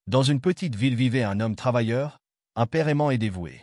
Dans une petite ville vivait un homme travailleur, un père aimant et dévoué.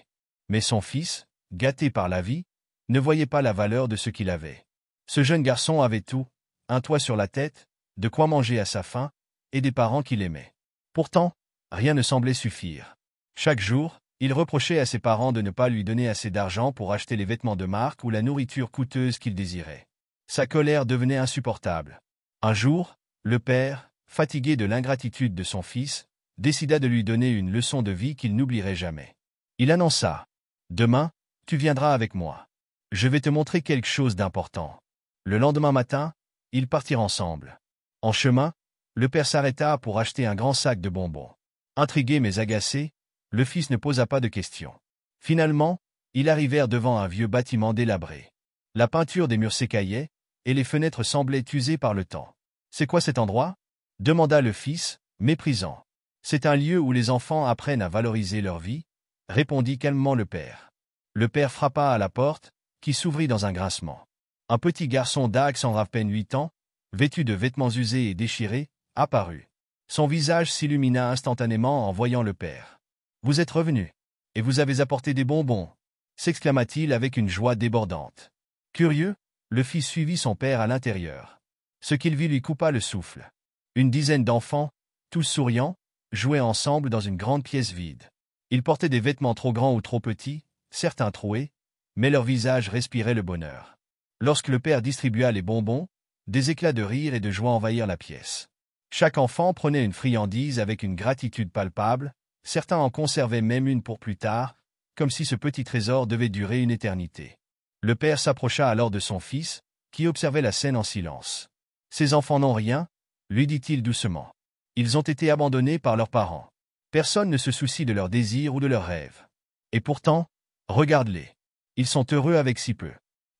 Mais son fils, gâté par la vie, ne voyait pas la valeur de ce qu'il avait. Ce jeune garçon avait tout, un toit sur la tête, de quoi manger à sa faim, et des parents qu'il aimait. Pourtant, rien ne semblait suffire. Chaque jour, il reprochait à ses parents de ne pas lui donner assez d'argent pour acheter les vêtements de marque ou la nourriture coûteuse qu'il désirait. Sa colère devenait insupportable. Un jour, le père, fatigué de l'ingratitude de son fils, décida de lui donner une leçon de vie qu'il n'oublierait jamais. Il annonça : « Demain, tu viendras avec moi. Je vais te montrer quelque chose d'important. » Le lendemain matin, ils partirent ensemble. En chemin, le père s'arrêta pour acheter un grand sac de bonbons. Intrigué mais agacé, le fils ne posa pas de questions. Finalement, ils arrivèrent devant un vieux bâtiment délabré. La peinture des murs s'écaillait, et les fenêtres semblaient usées par le temps. « C'est quoi cet endroit ?» demanda le fils, méprisant. « C'est un lieu où les enfants apprennent à valoriser leur vie », répondit calmement le père. Le père frappa à la porte, qui s'ouvrit dans un grincement. Un petit garçon d'âge sans à peine 8 ans, vêtu de vêtements usés et déchirés, apparut. Son visage s'illumina instantanément en voyant le père. « Vous êtes revenu, et vous avez apporté des bonbons » s'exclama-t-il avec une joie débordante. Curieux, le fils suivit son père à l'intérieur. Ce qu'il vit lui coupa le souffle. Une dizaine d'enfants, tous souriants, jouaient ensemble dans une grande pièce vide. Ils portaient des vêtements trop grands ou trop petits, certains troués, mais leurs visages respiraient le bonheur. Lorsque le père distribua les bonbons, des éclats de rire et de joie envahirent la pièce. Chaque enfant prenait une friandise avec une gratitude palpable, certains en conservaient même une pour plus tard, comme si ce petit trésor devait durer une éternité. Le père s'approcha alors de son fils, qui observait la scène en silence. « Ces enfants n'ont rien, » lui dit-il doucement. « Ils ont été abandonnés par leurs parents. Personne ne se soucie de leurs désirs ou de leurs rêves. Et pourtant, regarde-les. Ils sont heureux avec si peu.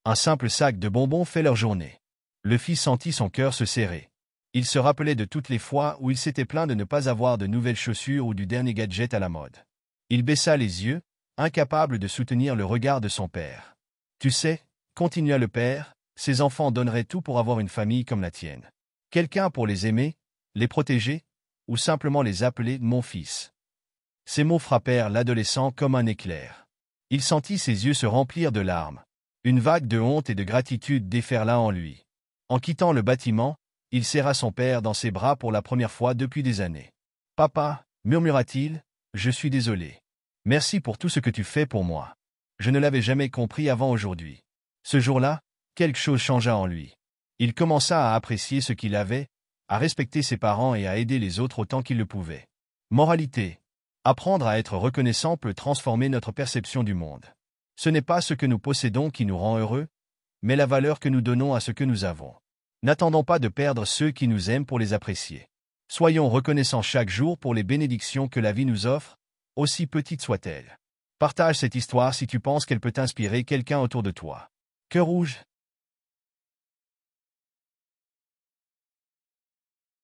Un simple sac de bonbons fait leur journée. » Le fils sentit son cœur se serrer. Il se rappelait de toutes les fois où il s'était plaint de ne pas avoir de nouvelles chaussures ou du dernier gadget à la mode. Il baissa les yeux, incapable de soutenir le regard de son père. « Tu sais, » continua le père, « ces enfants donneraient tout pour avoir une famille comme la tienne. Quelqu'un pour les aimer, les protéger, ou simplement les appeler « mon fils ». Ces mots frappèrent l'adolescent comme un éclair. Il sentit ses yeux se remplir de larmes. Une vague de honte et de gratitude déferla en lui. En quittant le bâtiment, il serra son père dans ses bras pour la première fois depuis des années. « Papa, » murmura-t-il, « je suis désolé. Merci pour tout ce que tu fais pour moi. Je ne l'avais jamais compris avant aujourd'hui. » Ce jour-là, quelque chose changea en lui. Il commença à apprécier ce qu'il avait, à respecter ses parents et à aider les autres autant qu'il le pouvait. Moralité. Apprendre à être reconnaissant peut transformer notre perception du monde. Ce n'est pas ce que nous possédons qui nous rend heureux, mais la valeur que nous donnons à ce que nous avons. N'attendons pas de perdre ceux qui nous aiment pour les apprécier. Soyons reconnaissants chaque jour pour les bénédictions que la vie nous offre, aussi petites soient-elles. Partage cette histoire si tu penses qu'elle peut inspirer quelqu'un autour de toi. Cœur rouge.